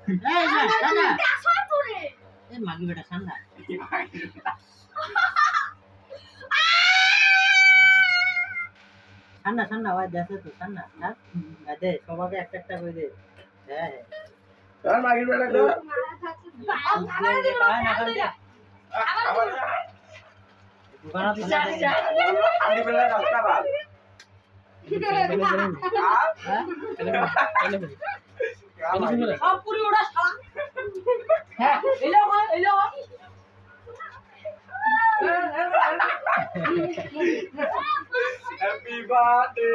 এই না ঠান্ডা এই মাগি বেটা ঠান্ডা ঠান্ডা ঠান্ডা ওই দেশে তো ঠান্ডা হ্যাঁ দে সবাইকে একটা একটা করে দে হ্যাঁ আর মাগির বেটা তো আমি বেলা রাস্তা বাল পুরি ওটা শালা হ্যাঁ এলো happy birthday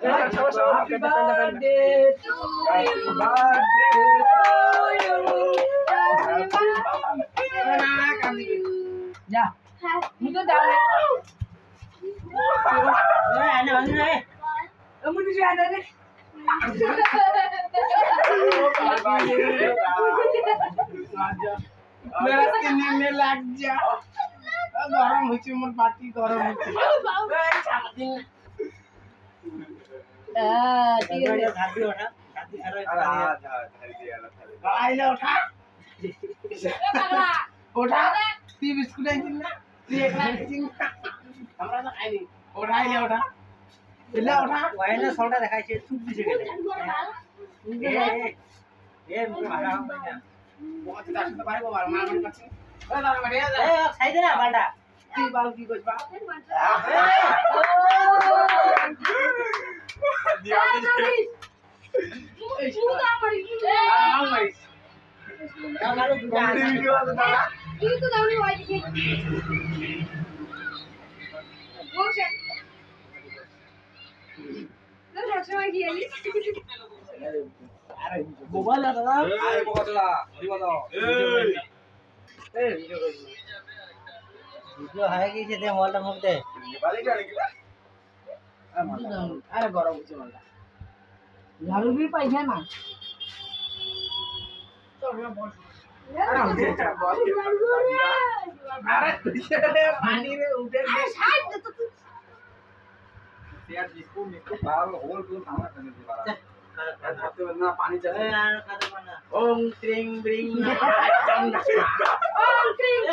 happy birthday to you যা মুই তো দাও আনে ভাঙি রে মুই তো জানা রে मेरा सीने लग जा गरम হচ্ছে মোর পাটি গরম হচ্ছে ঠিক আছে খাদি ওঠা খাদি আর আইলে ওঠা ওঠা তুই বিস্কুট আইছিস না তুই একলা আইছিস না আমরা তো খাইনি ওঠা আইলে ওঠা এলে ওঠা ওয়াইনা সলটা দেখাইছে চুপ দিছে গেলে এ মুখে ভাড়া হবে না বহুত দাস তো পারে বাবা মার মন কাছে ওই দাঁড়া মারে এ খাই দে না বালটা তুই বাল কি কইছ বা দিয়া আমারও দুটা ভিডিও আছে দাঁড়া তুই তো দাও নি ওই দিকে বসে না সবসময় কি আলি আরে মোবাইল দাদা আরে বকতলা দিবা দাও এই ভিডিও কইছ ভিডিও হয়ে গেছে দে মোবাইলটা মুখ দে বালিটা নাকি আরে গরম হচ্ছে মালটা ঝাড়ু भी পাইছে না আরে পানি রে উঠে यार जिसको निको बाल होल को सामना करने दे बारा खाते बंदा पानी ए चले यार खाते बना ओम त्रिंग ब्रिंग ओम क्रीम